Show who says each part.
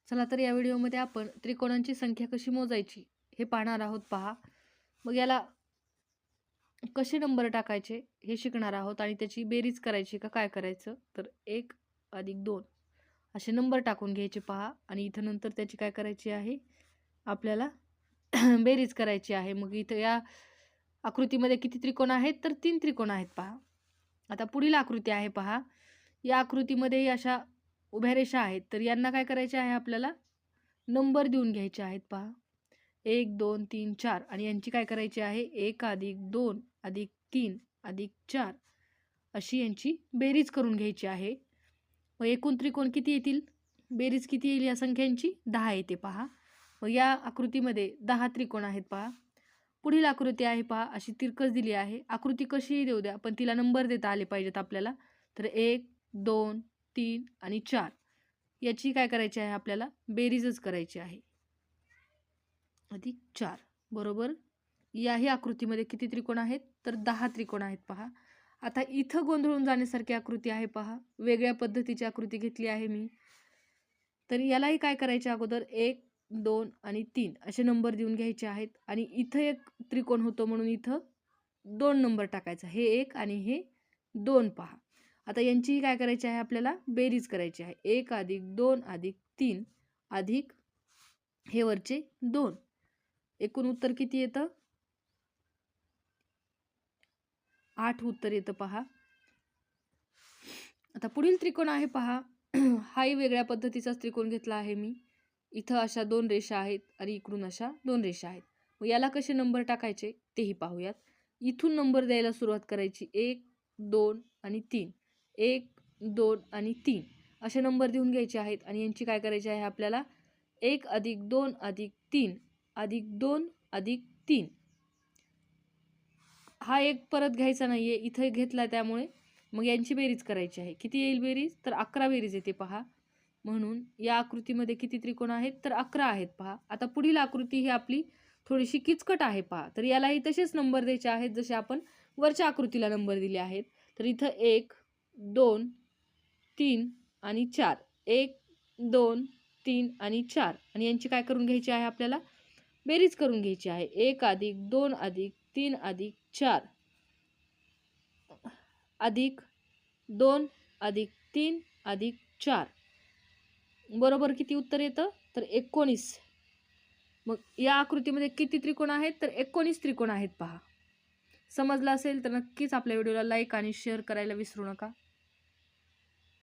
Speaker 1: चला तर या व्हिडिओमध्ये आपण त्रिकोणांची संख्या कशी मोजायची हे पाहणार आहोत पहा. मग याला कसे नंबर टाकायचे हे शिकणार आहोत आणि त्याची बेरीज करायची का काय करायचं. तर 1 + 2 असे नंबर टाकून घ्यायचे पहा आणि इथं नंतर त्याची काय करायची आहे आपल्याला बेरीज करायची आहे. मग इथं या आकृतीमध्ये किती त्रिकोण आहेत तर 3 त्रिकोण आहेत पहा. आता पुढील आकृती आहे पहा. या आकृतीमध्ये अशा उभ्या रेषा आहेत तर यांना काय करायचे आहे आपल्याला नंबर देऊन घ्यायचे आहेत पहा. 1 2 3 4 आणि यांची काय करायची आहे 1 + 2 + 3 + 4 अशी यांची बेरीज करून घ्यायची आहे. मग एकूण त्रिकोण किती येतील, बेरीज किती येईल या संख्यांची 10 येते पहा. मग या आकृतीमध्ये 10 त्रिकोण आहेत पहा. पुढील आकृती आहे पहा, अशी तिरकस दिली आहे. आकृती कशीही देऊ द्या पण तिला नंबर देता आले पाहिजेत आपल्याला. तर 1 2 3 आणि 4 याची काय करायची आहे आपल्याला बेरीजच करायची आहे. +4 बरोबर. याही आकृतीमध्ये किती त्रिकोण आहेत तर 10 त्रिकोण आहेत पहा. आता इथं गोंधळून जाण्यासारखी आकृती आहे पहा. वेगळ्या पद्धतीची आकृती घेतली आहे मी. तर यालाही काय करायचे अगोदर 1 2 आणि 3 असे नंबर देऊन घ्यायचे आहेत आणि इथं एक त्रिकोण होतो म्हणून इथं 2 नंबर टाकायचा. हे 1 आणि हे 2 पहा. आता यांचीही काय करायची आहे आपल्याला बेरीज करायची आहे. 1 + 2 + 3 अधिक हे वरचे 2. एकूण उत्तर किती येतं 8 उत्तर येतं पहा. आता पुढील त्रिकोण आहे पहा. हाही वेगळ्या पद्धतीचाच त्रिकोण घेतला आहे मी. इथं अशा 2 रेषा आहेत आणि इकडून अशा 2 रेषा आहेत. मग याला कसे नंबर टाकायचे तेही पाहूयात. इथून नंबर द्यायला सुरुवात करायची 1 2 आणि 3. 1 2 आणि 3 असे नंबर देऊन घ्यायचे आहेत आणि यांची काय करायची आहे आपल्याला 1 + 2 + 3 + 2 + 3 हा एक परत घ्यायचा नाहीये, इथे घेतला त्यामुळे मग यांची बेरीज करायची आहे. किती येईल बेरीज तर 11 बेरीज येते पहा. म्हणून या आकृतीमध्ये किती त्रिकोण आहेत तर 11 आहेत पहा. आता पुढील आकृती ही आपली थोडीशी किचकट आहे पहा. तर यालाही तसेच नंबर द्यायचे आहेत जसे आपण वरच्या आकृतीला नंबर दिले आहेत. तर इथं 1 2 3 आणि 4. 1 2 3 आणि 4 आणि यांची काय करून घ्यायची आहे आपल्याला बेरीज करून घ्यायची आहे. 1 + 2 + 3 + 4 अधिक 2 + 3 + 4 बरोबर किती उत्तर येतं तर 19. मग या आकृतीमध्ये किती त्रिकोण आहेत तर 19 त्रिकोण आहेत पहा. समजलं असेल तर नक्कीच आपल्या व्हिडिओला लाईक आणि शेअर करायला विसरू नका.